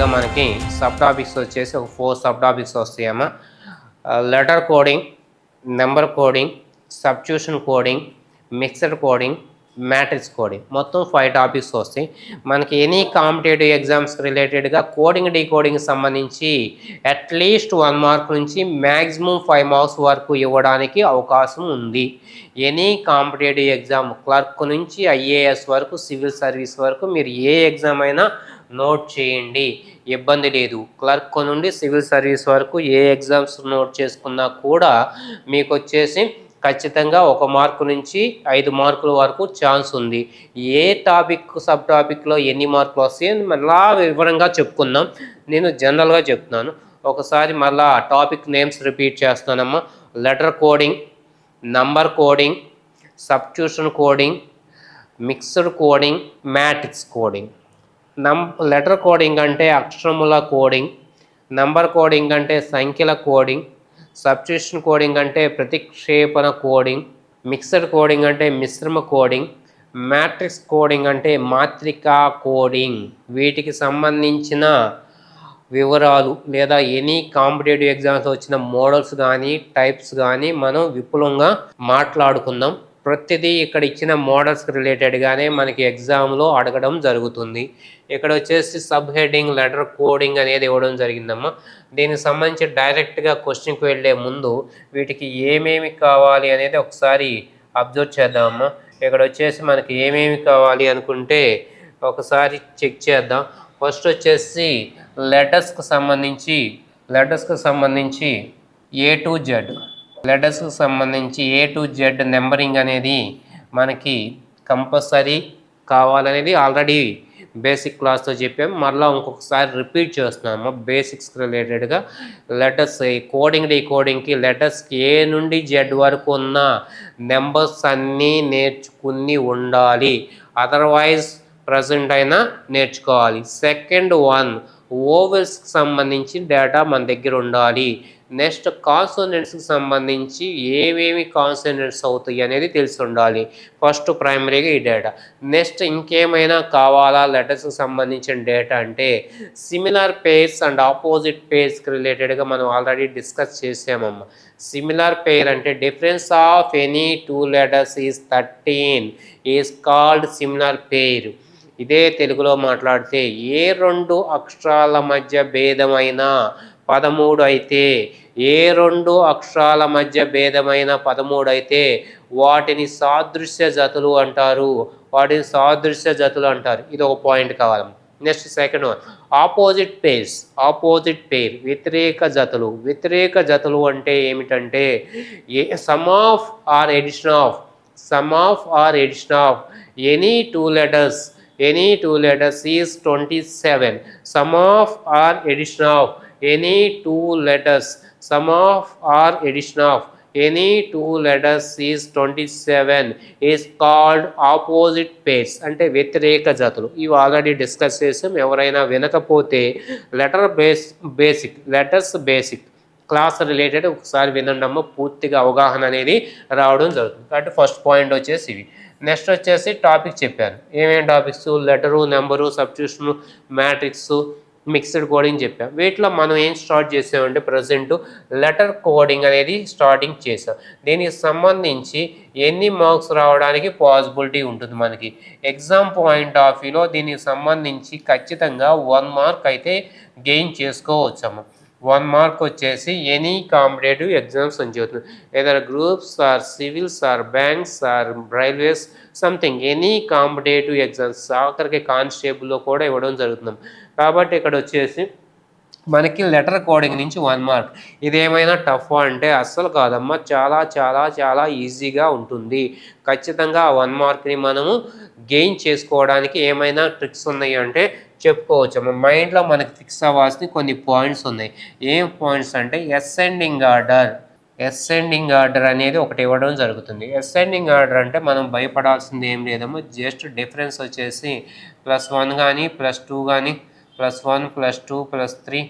రిలేటెడ్గా మనకి sub topics వచ్చేసి ఒక 4 సబ్ టాపిక్స్ వస్తాయమ్మా. Letter coding, number coding, substitution coding, mixed coding, matrix coding, మొత్తం 5 టాపిక్స్ వస్తాయి మనకి. ఎనీ కాంపిటేటివ్ ఎగ్జామ్స్ రిలేటెడ్గా కోడింగ్ డీకోడింగ్ సంబంధించి అట్లీస్ట్ 1 మార్క్ నుంచి మ్యాక్సిమం 5 మార్క్స్ వరకు ఇవ్వడానికి అవకాశం ఉంది. ఎనీ కాంపిటేటివ్ ఎగ్జామ్, క్లర్క్ నుంచి ఐఏఎస్ వరకు, సివిల్ సర్వీస్ వరకు మీరు ఏ ఎగ్జామ్ అయినా నోట్ చేయండి, ఇబ్బంది లేదు. క్లర్క్ నుండి సివిల్ సర్వీస్ వరకు ఏ ఎగ్జామ్స్ నోట్ చేసుకున్నా కూడా మీకు వచ్చేసి ఖచ్చితంగా 1 మార్కు నుంచి 5 మార్కుల వరకు ఛాన్స్ ఉంది. ఏ టాపిక్ సబ్ టాపిక్లో ఎన్ని మార్కులు వస్తాయని మళ్ళా వివరంగా చెప్పుకుందాం. నేను జనరల్గా చెప్తున్నాను. ఒకసారి మళ్ళా టాపిక్ నేమ్స్ రిపీట్ చేస్తానమ్మా. Letter coding, number coding, substitution coding, mixed coding, matrix coding. Letter coding అంటే అక్షరముల కోడింగ్, నంబర్ కోడింగ్ అంటే సంఖ్యల కోడింగ్, సబ్స్టిట్యూషన్ కోడింగ్ అంటే ప్రతిక్షేపణ కోడింగ్, మిక్స్డ్ కోడింగ్ అంటే మిశ్రమ కోడింగ్, మ్యాట్రిక్స్ కోడింగ్ అంటే మాత్రికా కోడింగ్. వీటికి సంబంధించిన వివరాలు లేదా ఎనీ కాంపిటేటివ్ ఎగ్జామ్స్ వచ్చిన మోడల్స్ కానీ టైప్స్ కానీ మనం విపులంగా మాట్లాడుకుందాం. ప్రతిదీ ఇక్కడ ఇచ్చిన మోడల్స్కి రిలేటెడ్గానే మనకి ఎగ్జామ్లో అడగడం జరుగుతుంది. ఇక్కడ వచ్చేసి సబ్ హెడ్డింగ్ లెటర్ కోడింగ్ అనేది ఇవ్వడం జరిగిందమ్మా. దీనికి సంబంధించి డైరెక్ట్గా క్వశ్చన్కి వెళ్ళే ముందు వీటికి ఏమేమి కావాలి అనేది ఒకసారి అబ్జర్వ్ చేద్దామమ్మా. ఇక్కడ వచ్చేసి మనకి ఏమేమి కావాలి అనుకుంటే ఒకసారి చెక్ చేద్దాం. ఫస్ట్ వచ్చేసి లెటర్స్కి సంబంధించి ఏ టు జెడ్, లెటర్స్కి సంబంధించి ఏ టు జెడ్ నెంబరింగ్ అనేది మనకి కంపల్సరీ కావాలనేది ఆల్రెడీ బేసిక్ క్లాస్తో చెప్పాం. మళ్ళీ ఇంకొకసారి రిపీట్ చేస్తున్నాము. బేసిక్స్కి రిలేటెడ్గా లెటర్స్ కోడింగ్ డీకోడింగ్కి లెటర్స్కి ఏ నుండి జెడ్ వరకు ఉన్న నెంబర్స్ అన్నీ నేర్చుకుని ఉండాలి, అదర్వైజ్ ప్రజెంట్ అయినా నేర్చుకోవాలి. సెకండ్ వన్, ఓవెల్స్కి సంబంధించి డేటా మన దగ్గర ఉండాలి. నెక్స్ట్ కాన్సోనెంట్స్కి సంబంధించి ఏమేమి కాన్సోనెంట్స్ అవుతాయి అనేది తెలిసి ఉండాలి. ఫస్ట్ ప్రైమరీగా ఈ డేటా. నెక్స్ట్ ఇంకేమైనా కావాలా లెటర్స్కి సంబంధించిన డేటా అంటే సిమిలర్ పేర్స్ అండ్ ఆపోజిట్ పేర్స్కి రిలేటెడ్గా మనం ఆల్రెడీ డిస్కస్ చేసామమ్మా. సిమిలర్ పేర్ అంటే difference of any 2 letters is 13 is called similar pair. ఇదే తెలుగులో మాట్లాడితే ఏ 2 అక్షరాల మధ్య భేదమైన 13 అయితే, ఏ 2 అక్షరాల మధ్య భేదమైన 13 అయితే వాటిని సాదృశ్య జతులు అంటారు. ఇది ఒక పాయింట్ కావాలి. Next second one, opposite pair, వ్యతిరేక జతులు అంటే ఏమిటంటే sum of or addition of any 2 letters is 27. Sum of or addition of any 2 letters is 27 is called opposite pairs అంటే వ్యతిరేక జతులు. ఇవి ఆల్రెడీ డిస్కస్ చేసాం. ఎవరైనా వినకపోతే లెటర్స్ బేసిక్ క్లాస్ రిలేటెడ్ ఒకసారి వినండి అమ్మ, పూర్తిగా అవగాహన అనేది రావడం జరుగుతుంది. కాబట్టి ఫస్ట్ పాయింట్ వచ్చేసి ఇవి. నెక్స్ట్ వచ్చేసి టాపిక్ చెప్పాను. ఏమేమి topics? Letter, number, substitution, matrix, mixed coding చెప్పాం. వీటిలో మనం ఏం స్టార్ట్ చేసామంటే ప్రజెంట్ లెటర్ కోడింగ్ అనేది స్టార్టింగ్ చేసాం. దీనికి సంబంధించి ఎన్ని మార్క్స్ రావడానికి పాసిబిలిటీ ఉంటుంది మనకి ఎగ్జామ్ పాయింట్ ఆఫ్ వ్యూలో దీనికి సంబంధించి ఖచ్చితంగా 1 మార్క్ అయితే గెయిన్ చేసుకోవచ్చమ్మ. 1 మార్క్ వచ్చేసి ఎనీ కాంపిటేటివ్ ఎగ్జామ్స్ అని చెబుతుంది. ఏదైనా groups or civils or banks or railways something any competitive exams, ఆఖరికి కానిస్టేబుల్లో కూడా ఇవ్వడం జరుగుతుంది. కాబట్టి ఇక్కడ వచ్చేసి మనకి లెటర్ కోడింగ్ నుంచి 1 మార్క్. ఇదేమైనా టఫ్ అంటే అస్సలు కాదమ్మా, చాలా చాలా చాలా ఈజీగా ఉంటుంది. ఖచ్చితంగా ఆ 1 మార్క్ని మనము గెయిన్ చేసుకోవడానికి ఏమైనా ట్రిక్స్ ఉన్నాయి అంటే చెప్పుకోవచ్చు. మన మైండ్లో మనకి ఫిక్స్ అవ్వాల్సిన కొన్ని పాయింట్స్ ఉన్నాయి. ఏం పాయింట్స్ అంటే అసెండింగ్ ఆర్డర్ అనేది ఒకటి ఇవ్వడం జరుగుతుంది. అసెండింగ్ ఆర్డర్ అంటే మనం భయపడాల్సింది ఏం లేదమ్మా. జస్ట్ డిఫరెన్స్ వచ్చేసి +1 కానీ +2 కానీ +1 +2 +3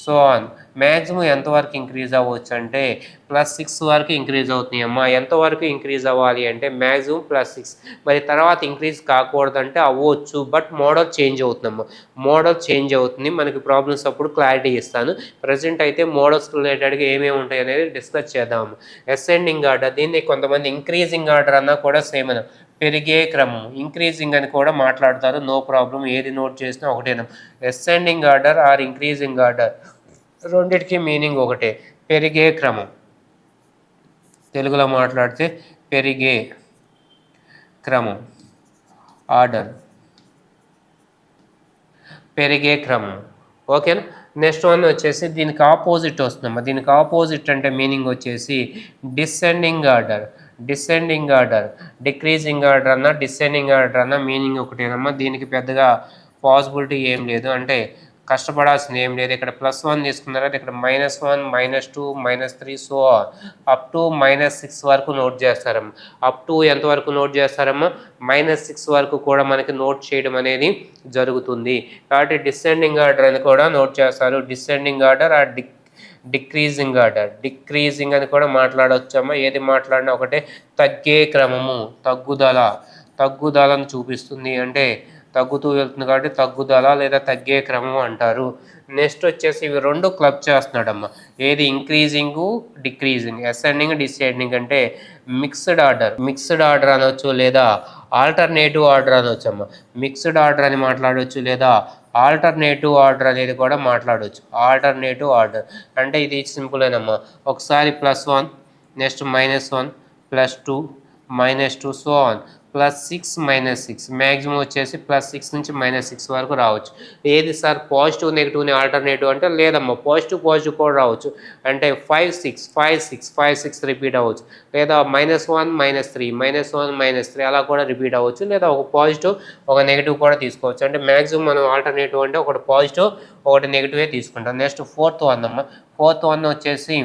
సో ఆన్. మ్యాక్సిమం ఎంతవరకు ఇంక్రీజ్ అవ్వచ్చు అంటే +6 వరకు ఇంక్రీజ్ అవుతుంది అమ్మా. ఎంతవరకు ఇంక్రీజ్ అవ్వాలి అంటే మ్యాక్సిమం +6. మరి తర్వాత ఇంక్రీజ్ కాకూడదంటే అవ్వచ్చు, బట్ మోడల్ చేంజ్ అవుతుందమ్మా. మోడల్ చేంజ్ అవుతుంది, మనకి ప్రాబ్లమ్స్ అప్పుడు క్లారిటీ ఇస్తాను. ప్రజెంట్ అయితే మోడల్స్ రిలేటెడ్గా ఏమేమి ఉంటాయి అనేది డిస్కస్ చేద్దాము. అసెండింగ్ ఆర్డర్, దీన్ని కొంతమంది ఇంక్రీజింగ్ ఆర్డర్ అన్నా కూడా సేమ్ అని, పెరిగే క్రమం, ఇంక్రీజింగ్ అని కూడా మాట్లాడతారు. నో ప్రాబ్లం, ఏది నోట్ చేసినా ఒకటేనా. Ascending order or increasing order రెండిటికి మీనింగ్ ఒకటే, పెరిగే క్రమం. తెలుగులో మాట్లాడితే పెరిగే క్రమం, ఆర్డర్, పెరిగే క్రమం. ఓకేనా. నెక్స్ట్ వన్ వచ్చేసి దీనికి ఆపోజిట్ వస్తుందమ్మా. దీనికి ఆపోజిట్ అంటే మీనింగ్ వచ్చేసి descending order. Descending order, decreasing order అన్న డిసెండింగ్ ఆర్డర్ అన్న మీనింగ్ ఒకటేనమ్మా. దీనికి పెద్దగా పాసిబిలిటీ ఏం లేదు, అంటే కష్టపడాల్సింది ఏం లేదు. ఇక్కడ +1 తీసుకున్నారా, ఇక్కడ -1, -2, -3 సో అప్ టు -6 వరకు నోట్ చేస్తారమ్మా. అప్ టు ఎంతవరకు నోట్ చేస్తారమ్మా, -6 వరకు కూడా మనకి నోట్ చేయడం అనేది జరుగుతుంది. కాబట్టి డిసెండింగ్ ఆర్డర్ అని కూడా నోట్ చేస్తారు. Descending order or decreasing order. Decreasing అని కూడా మాట్లాడవచ్చమ్మా. ఏది మాట్లాడినా ఒకటే, తగ్గే క్రమము, తగ్గుదల, తగ్గుదలను చూపిస్తుంది. అంటే తగ్గుతూ వెళ్తుంది కాబట్టి తగ్గుదల లేదా తగ్గే క్రమం అంటారు. నెక్స్ట్ వచ్చేసి ఇవి రెండు క్లబ్ చేస్తున్నాడమ్మా. ఏది ఇంక్రీజింగ్, డిక్రీజింగ్, అసెండింగ్, డిసెండింగ్ అంటే మిక్స్డ్ ఆర్డర్. మిక్స్డ్ ఆర్డర్ అనవచ్చు లేదా ఆల్టర్నేటివ్ ఆర్డర్ అనవచ్చు అమ్మా. మిక్స్డ్ ఆర్డర్ అని మాట్లాడవచ్చు లేదా ఆల్టర్నేటివ్ ఆర్డర్ అనేది కూడా మాట్లాడవచ్చు. ఆల్టర్నేటివ్ ఆర్డర్ అంటే ఇది సింపులేనమ్మా. ఒకసారి +1, నెక్స్ట్ -1, +2, -2 సో ఆన్, +6, -6, మ్యాక్సిమం వచ్చేసి +6 నుంచి -6 వరకు రావచ్చు. ఏది సార్ పాజిటివ్ నెగిటివ్ని ఆల్టర్నేటివ్ అంటే లేదమ్మా, పాజిటివ్ పాజిటివ్ కూడా రావచ్చు. అంటే 5, 6, 5, 6, 5, 6 రిపీట్ అవ్వచ్చు. లేదా -1, -3, -1, -3 అలా కూడా రిపీట్ అవ్వచ్చు. లేదా ఒక పాజిటివ్ ఒక నెగిటివ్ కూడా తీసుకోవచ్చు. అంటే మ్యాక్సిమం మనం ఆల్టర్నేటివ్ అంటే ఒకటి పాజిటివ్ ఒకటి నెగిటివే తీసుకుంటాం. నెక్స్ట్ 4th వన్ అమ్మా. 4th వన్ వచ్చేసి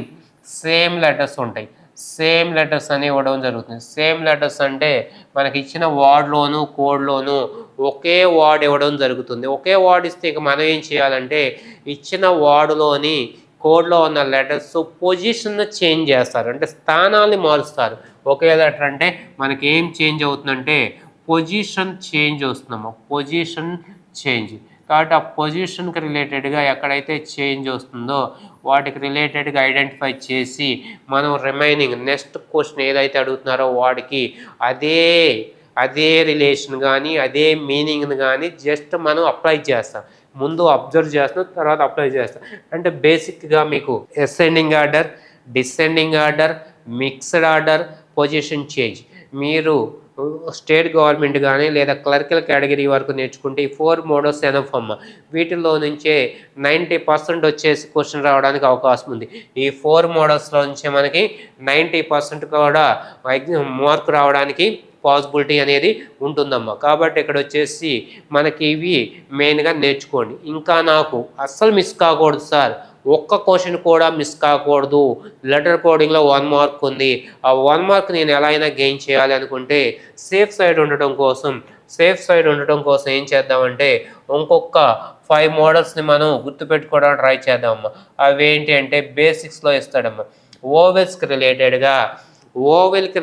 సేమ్ లెటర్స్ ఉంటాయి. సేమ్ లెటర్స్ అని ఇవ్వడం జరుగుతుంది. సేమ్ లెటర్స్ అంటే మనకి ఇచ్చిన వార్డ్లోను కోడ్లోను ఒకే వార్డ్ ఇవ్వడం జరుగుతుంది. ఒకే వార్డ్ ఇస్తే ఇక మనం ఏం చేయాలంటే ఇచ్చిన వార్డులోని కోడ్లో ఉన్న లెటర్స్ పొజిషన్ చేంజ్ చేస్తారు, అంటే స్థానాన్ని మారుస్తారు. ఒకే లెటర్ అంటే మనకి ఏం చేంజ్ అవుతుందంటే పొజిషన్ చేంజ్ వస్తుందమ్మా. పొజిషన్ చేంజ్ కాబట్టి ఆ పొజిషన్కి రిలేటెడ్గా ఎక్కడైతే చేంజ్ వస్తుందో వాటికి రిలేటెడ్గా ఐడెంటిఫై చేసి మనం రిమైనింగ్ నెక్స్ట్ క్వశ్చన్ ఏదైతే అడుగుతున్నారో వాడికి అదే రిలేషన్ కానీ అదే మీనింగ్ని కానీ జస్ట్ మనం అప్లై చేస్తాం. ముందు అబ్జర్వ్ చేస్తాం, తర్వాత అప్లై చేస్తాం. అంటే బేసిక్గా మీకు ascending order, descending order, mixed order, position change మీరు స్టేట్ గవర్నమెంట్ కానీ లేదా క్లర్కల్ కేటగిరీ వరకు నేర్చుకుంటే ఈ 4 మోడల్స్ ఎనఫ్ అమ్మ. వీటిల్లో నుంచే 90% వచ్చేసి క్వశ్చన్ రావడానికి అవకాశం ఉంది. ఈ 4 మోడల్స్లో నుంచే మనకి 90% కూడా మార్క్ రావడానికి పాసిబిలిటీ అనేది ఉంటుందమ్మా. కాబట్టి ఇక్కడ వచ్చేసి మనకి ఇవి మెయిన్గా నేర్చుకోండి. ఇంకా నాకు అస్సలు మిస్ కాకూడదు సార్, ఒక్క క్వశ్చన్ కూడా మిస్ కాకూడదు, లెటర్ కోడింగ్లో 1 మార్క్ ఉంది, ఆ 1 మార్క్ నేను ఎలా అయినా గెయిన్ చేయాలి అనుకుంటే సేఫ్ సైడ్ ఉండటం కోసం ఏం చేద్దామంటే ఇంకొక 5 మోడల్స్ని మనం గుర్తుపెట్టుకోవడానికి ట్రై చేద్దామమ్మా. అవి ఏంటి అంటే బేసిక్స్లో ఇస్తాడమ్మా. ఓవెల్స్కి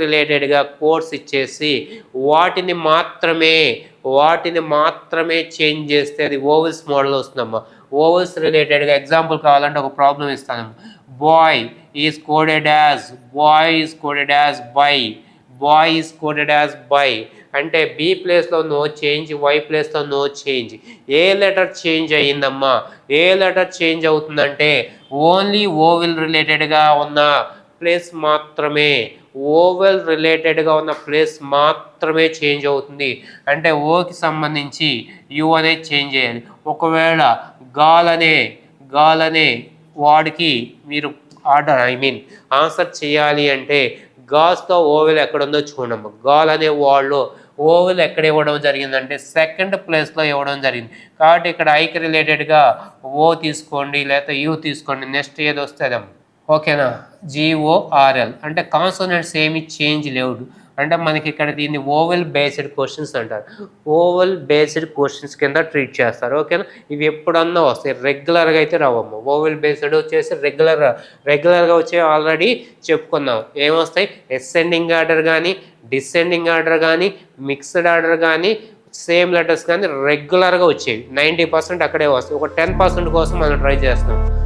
రిలేటెడ్గా కోర్స్ ఇచ్చేసి వాటిని మాత్రమే చేంజ్ చేస్తే అది ఓవెల్స్ మోడల్ వస్తుందమ్మా. ఓవెల్స్ రిలేటెడ్గా ఎగ్జాంపుల్ కావాలంటే ఒక ప్రాబ్లం ఇస్తాను. Boy is coded as by అంటే బి ప్లేస్లో నో చేంజ్, వై ప్లేస్లో నో చేంజ్. ఏ లెటర్ చేంజ్ అయ్యిందమ్మా? ఏ లెటర్ చేంజ్ అవుతుందంటే ఓన్లీ ఓవెల్ రిలేటెడ్గా ఉన్న ప్లేస్ మాత్రమే చేంజ్ అవుతుంది. అంటే ఓకి సంబంధించి యు అనేది చేంజ్ చేయాలి. ఒకవేళ గాల్ అనే వాడికి మీరు ఆన్సర్ చేయాలి అంటే గాస్తో ఓవెల్ ఎక్కడుందో చూడమ్మా. గాల్ అనే వార్డ్లో ఓవెల్ ఎక్కడ ఇవ్వడం జరిగిందంటే 2nd ప్లేస్లో ఇవ్వడం జరిగింది. కాబట్టి ఇక్కడ ఐకి రిలేటెడ్గా ఓ తీసుకోండి, లేకపోతే యూ తీసుకోండి. నెక్స్ట్ ఏది వస్తుందమ్మా? ఓకేనా. GORL అంటే కాన్సోనెంట్స్ ఏమి చేంజ్ లేవు. అంటే మనకి ఇక్కడ దీన్ని ఓవెల్ బేస్డ్ క్వశ్చన్స్ అంటారు. ఓవెల్ బేస్డ్ క్వశ్చన్స్ కింద ట్రీట్ చేస్తారు. ఓకేనా. ఇవి ఎప్పుడన్నా వస్తాయి, రెగ్యులర్గా అయితే రావమ్మ. ఓవెల్ బేస్డ్ వచ్చేసి రెగ్యులర్గా వచ్చే ఆల్రెడీ చెప్పుకున్నాం. ఏమొస్తాయి, అసెండింగ్ ఆర్డర్ కానీ, డిసెండింగ్ ఆర్డర్ కానీ, మిక్స్డ్ ఆర్డర్ కానీ, సేమ్ లెటర్స్ కానీ రెగ్యులర్గా వచ్చేవి. 90% అక్కడే వస్తాయి. ఒక 10% కోసం మనం ట్రై చేస్తాం.